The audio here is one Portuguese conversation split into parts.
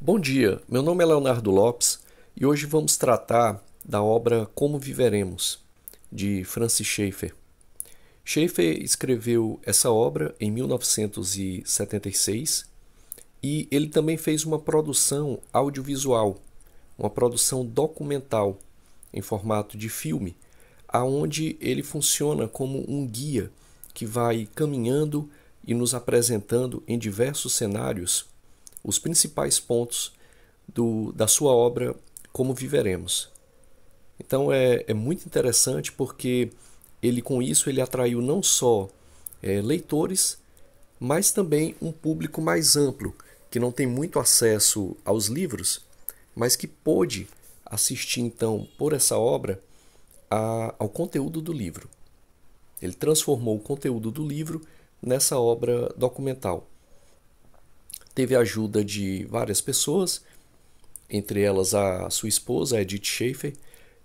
Bom dia, meu nome é Leonardo Lopes e hoje vamos tratar da obra Como Viveremos, de Francis Schaeffer. Schaeffer escreveu essa obra em 1976 e ele também fez uma produção audiovisual, uma produção documental em formato de filme, aonde ele funciona como um guia que vai caminhando e nos apresentando em diversos cenários os principais pontos da sua obra Como Viveremos. Então é muito interessante porque ele com isso ele atraiu não só leitores, mas também um público mais amplo, que não tem muito acesso aos livros, mas que pôde assistir então por essa obra ao conteúdo do livro. Ele transformou o conteúdo do livro nessa obra documental. Teve a ajuda de várias pessoas, entre elas a sua esposa, Edith Schaeffer,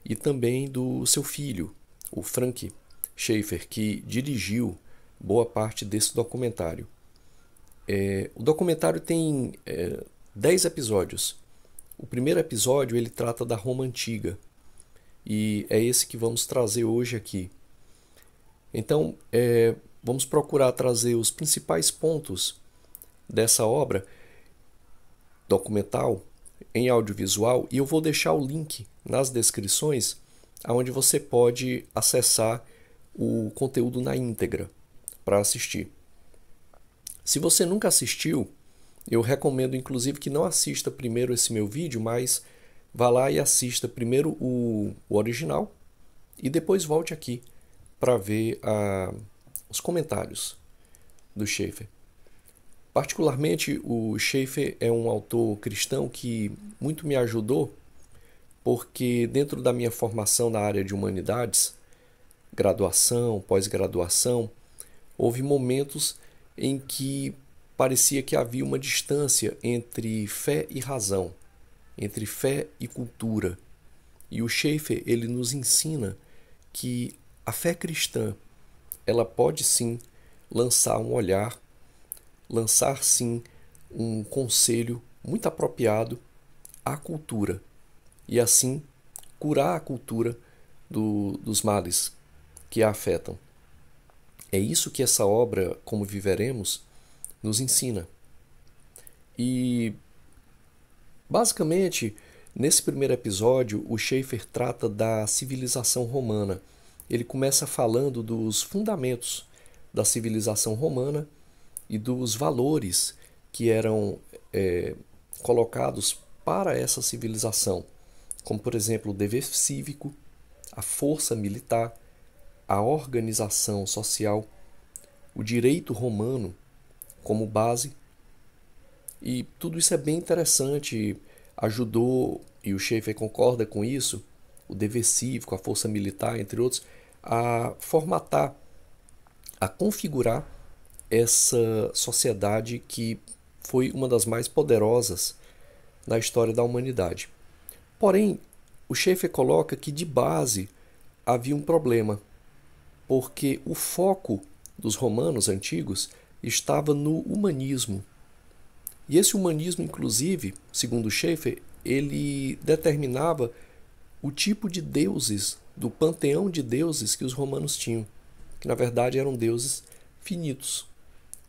e também do seu filho, o Frank Schaeffer, que dirigiu boa parte desse documentário. O documentário tem 10 episódios. O primeiro episódio ele trata da Roma Antiga, e é esse que vamos trazer hoje aqui. Então, vamos procurar trazer os principais pontos dessa obra documental em audiovisual e eu vou deixar o link nas descrições onde você pode acessar o conteúdo na íntegra para assistir. Se você nunca assistiu, eu recomendo inclusive que não assista primeiro esse meu vídeo, mas vá lá e assista primeiro o original e depois volte aqui para ver os comentários do Schaeffer. Particularmente, o Schaeffer é um autor cristão que muito me ajudou, porque dentro da minha formação na área de humanidades, graduação, pós-graduação, houve momentos em que parecia que havia uma distância entre fé e razão, entre fé e cultura. E o Schaeffer, ele nos ensina que a fé cristã, ela pode sim lançar um olhar, lançar sim um conselho muito apropriado à cultura e assim curar a cultura dos males que a afetam. É isso que essa obra, Como Viveremos, nos ensina. E basicamente, nesse primeiro episódio, o Schaeffer trata da civilização romana. Ele começa falando dos fundamentos da civilização romana e dos valores que eram colocados para essa civilização, como por exemplo o dever cívico, a força militar, a organização social, o direito romano como base. E tudo isso é bem interessante, ajudou, e o Schaeffer concorda com isso, o dever cívico, a força militar, entre outros, a formatar, a configurar essa sociedade que foi uma das mais poderosas na história da humanidade. Porém, o Schaeffer coloca que de base havia um problema, porque o foco dos romanos antigos estava no humanismo. E esse humanismo, inclusive, segundo Schaeffer, ele determinava o tipo de deuses, do panteão de deuses que os romanos tinham, que na verdade eram deuses finitos,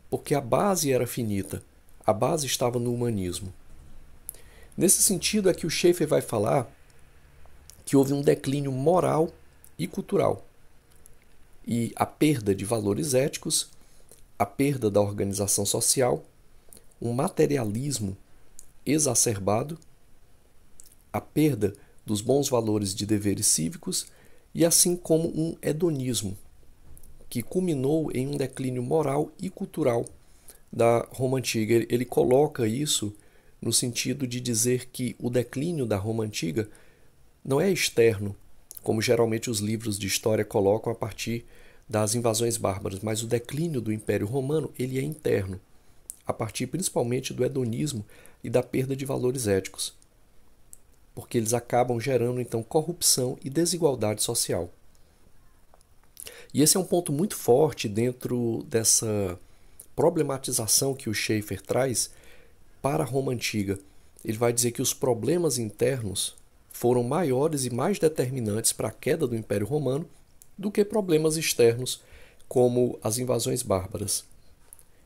porque a base era finita, a base estava no humanismo. Nesse sentido é que o Schaeffer vai falar que houve um declínio moral e cultural, e a perda de valores éticos, a perda da organização social, um materialismo exacerbado, a perda dos bons valores de deveres cívicos e assim como um hedonismo, que culminou em um declínio moral e cultural da Roma Antiga. Ele coloca isso no sentido de dizer que o declínio da Roma Antiga não é externo, como geralmente os livros de história colocam a partir das invasões bárbaras, mas o declínio do Império Romano ele é interno, a partir principalmente do hedonismo e da perda de valores éticos, porque eles acabam gerando então corrupção e desigualdade social. E esse é um ponto muito forte dentro dessa problematização que o Schaeffer traz para a Roma Antiga. ele vai dizer que os problemas internos foram maiores e mais determinantes para a queda do Império Romano do que problemas externos, como as invasões bárbaras.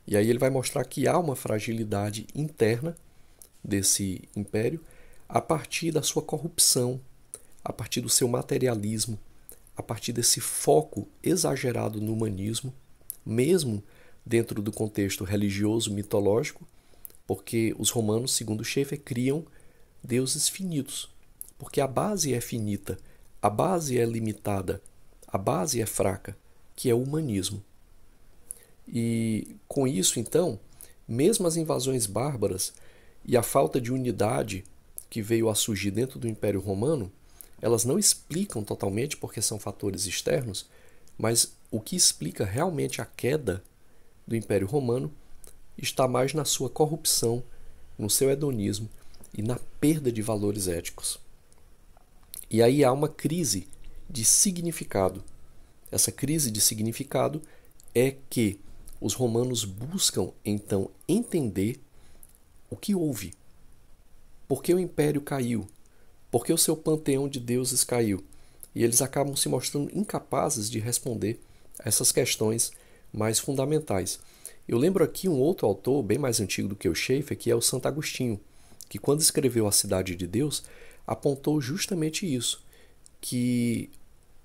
E aí ele vai mostrar que há uma fragilidade interna desse império a partir da sua corrupção, a partir do seu materialismo, a partir desse foco exagerado no humanismo, mesmo dentro do contexto religioso mitológico, porque os romanos, segundo Schaeffer, criam deuses finitos, porque a base é finita, a base é limitada, a base é fraca, que é o humanismo. E com isso, então, mesmo as invasões bárbaras e a falta de unidade que veio a surgir dentro do Império Romano, elas não explicam totalmente porque são fatores externos, mas o que explica realmente a queda do Império Romano está mais na sua corrupção, no seu hedonismo e na perda de valores éticos. E aí há uma crise de significado. Essa crise de significado é que os romanos buscam então entender o que houve. Por que o império caiu? Por que o seu panteão de deuses caiu? E eles acabam se mostrando incapazes de responder a essas questões mais fundamentais. Eu lembro aqui um outro autor, bem mais antigo do que o Schaeffer, que é o Santo Agostinho, que quando escreveu A Cidade de Deus, apontou justamente isso, que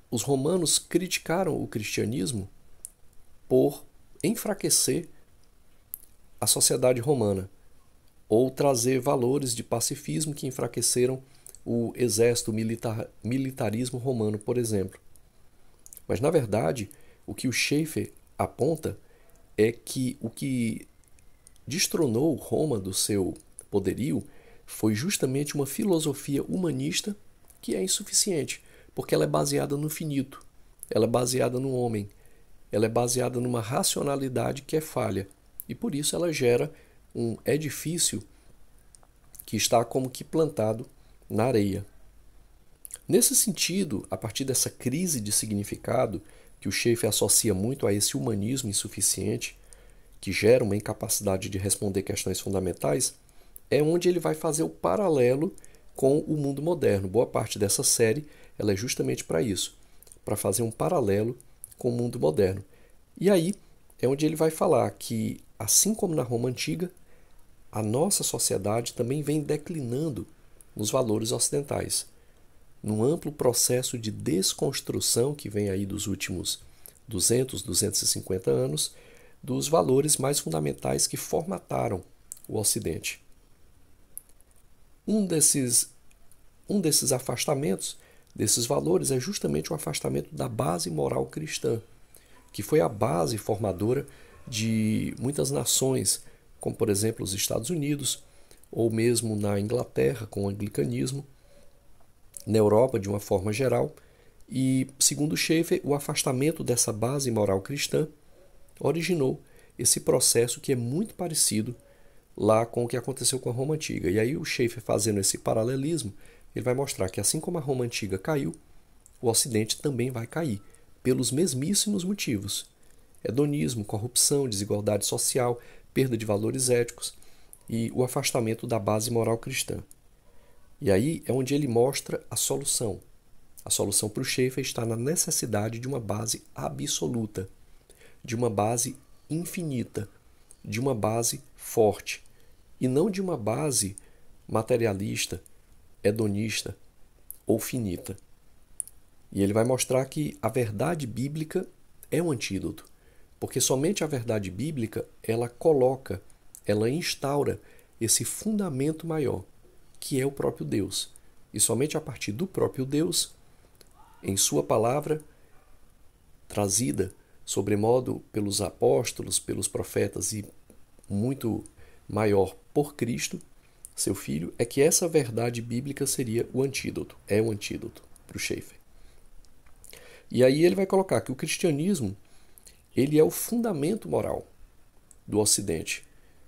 os romanos criticaram o cristianismo por enfraquecer a sociedade romana, ou trazer valores de pacifismo que enfraqueceram o exército, o militarismo romano, por exemplo. Mas, na verdade, o que o Schaeffer aponta é que o que destronou Roma do seu poderio foi justamente uma filosofia humanista que é insuficiente, porque ela é baseada no finito, ela é baseada no homem, ela é baseada numa racionalidade que é falha, e por isso ela gera um edifício que está como que plantado na areia. Nesse sentido, a partir dessa crise de significado, que o Schaeffer associa muito a esse humanismo insuficiente, que gera uma incapacidade de responder questões fundamentais, é onde ele vai fazer o paralelo com o mundo moderno. Boa parte dessa série ela é justamente para isso, para fazer um paralelo com o mundo moderno. E aí é onde ele vai falar que, assim como na Roma Antiga, a nossa sociedade também vem declinando nos valores ocidentais, num amplo processo de desconstrução que vem aí dos últimos 200, 250 anos, dos valores mais fundamentais que formataram o Ocidente. Um desses afastamentos, desses valores, é justamente o afastamento da base moral cristã, que foi a base formadora de muitas nações, como por exemplo os Estados Unidos, ou mesmo na Inglaterra com o anglicanismo, na Europa de uma forma geral, e, segundo Schaeffer, o afastamento dessa base moral cristã originou esse processo que é muito parecido lá com o que aconteceu com a Roma Antiga. E aí o Schaeffer, fazendo esse paralelismo, ele vai mostrar que assim como a Roma Antiga caiu, o Ocidente também vai cair, pelos mesmíssimos motivos: hedonismo, corrupção, desigualdade social, perda de valores éticos e o afastamento da base moral cristã. E aí é onde ele mostra a solução. A solução para o Schaeffer está na necessidade de uma base absoluta, de uma base infinita, de uma base forte, e não de uma base materialista, hedonista ou finita. E ele vai mostrar que a verdade bíblica é um antídoto, porque somente a verdade bíblica ela coloca, ela instaura esse fundamento maior, que é o próprio Deus. E somente a partir do próprio Deus, em sua palavra, trazida sobremodo pelos apóstolos, pelos profetas e muito maior por Cristo, seu Filho, é que essa verdade bíblica seria o antídoto, é o antídoto para o Schaeffer. E aí ele vai colocar que o cristianismo ele é o fundamento moral do Ocidente,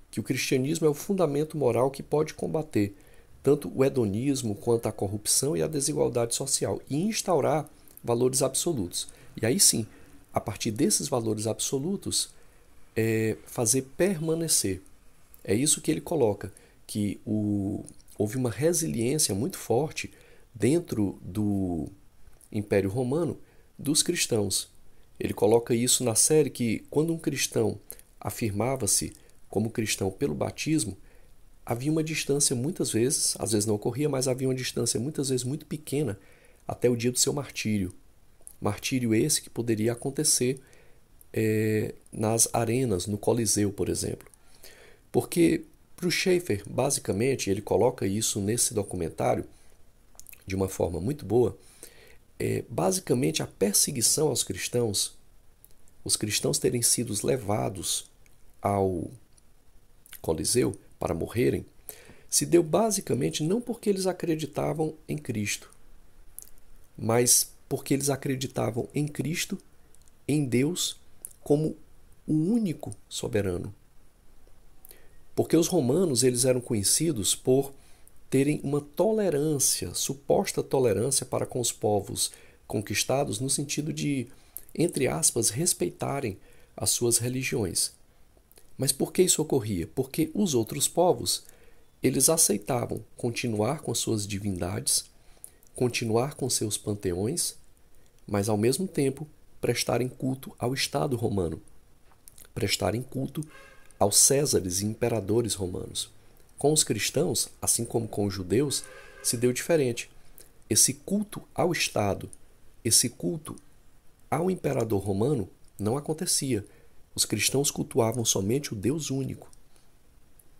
que o cristianismo é o fundamento moral que pode combater tanto o hedonismo quanto a corrupção e a desigualdade social e instaurar valores absolutos. E aí sim, a partir desses valores absolutos, fazer permanecer. É isso que ele coloca, que o houve uma resiliência muito forte dentro do Império Romano dos cristãos. Ele coloca isso na série que quando um cristão afirmava-se como cristão pelo batismo, havia uma distância muitas vezes, às vezes não ocorria, mas havia uma distância muitas vezes muito pequena até o dia do seu martírio. Martírio esse que poderia acontecer nas arenas, no Coliseu, por exemplo. Porque para o Schaeffer, basicamente, ele coloca isso nesse documentário de uma forma muito boa, basicamente a perseguição aos cristãos, os cristãos terem sido levados ao Coliseu para morrerem, se deu basicamente não porque eles acreditavam em Cristo, mas porque eles acreditavam em Cristo, em Deus, como o único soberano. Porque os romanos eles eram conhecidos por terem uma tolerância, suposta tolerância para com os povos conquistados, no sentido de, entre aspas, respeitarem as suas religiões. Mas por que isso ocorria? Porque os outros povos, eles aceitavam continuar com as suas divindades, continuar com seus panteões, mas ao mesmo tempo prestarem culto ao Estado romano, prestarem culto aos césares e imperadores romanos. Com os cristãos, assim como com os judeus, se deu diferente. Esse culto ao Estado, esse culto ao imperador romano não acontecia. Os cristãos cultuavam somente o Deus único,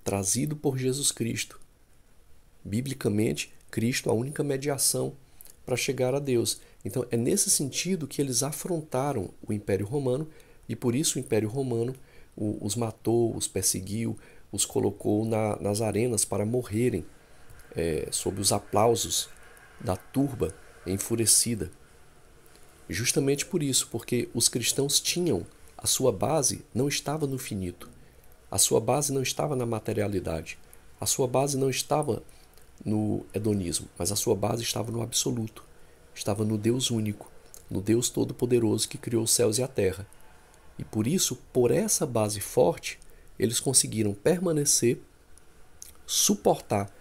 trazido por Jesus Cristo. Biblicamente, Cristo é a única mediação para chegar a Deus. Então, é nesse sentido que eles afrontaram o Império Romano e por isso o Império Romano os matou, os perseguiu, os colocou nas arenas para morrerem sob os aplausos da turba enfurecida. Justamente por isso, porque os cristãos tinham, a sua base não estava no finito, a sua base não estava na materialidade, a sua base não estava no hedonismo, mas a sua base estava no absoluto, estava no Deus único, no Deus todo-poderoso que criou os céus e a terra. E por isso, por essa base forte, eles conseguiram permanecer, suportar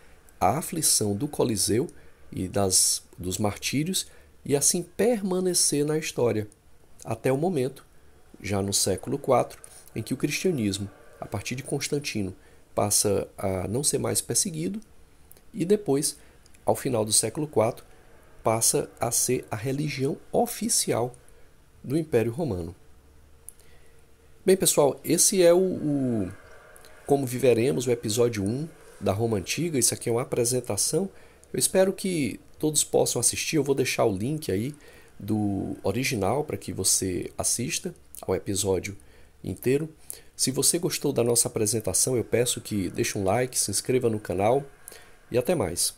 a aflição do Coliseu e dos martírios e assim permanecer na história, até o momento, já no século IV, em que o cristianismo, a partir de Constantino, passa a não ser mais perseguido e depois, ao final do século IV, passa a ser a religião oficial do Império Romano. Bem, pessoal, esse é o Como Viveremos, o episódio 1 da Roma Antiga. Isso aqui é uma apresentação. Eu espero que todos possam assistir. Eu vou deixar o link aí do original para que você assista ao episódio inteiro. Se você gostou da nossa apresentação, eu peço que deixe um like, se inscreva no canal e até mais.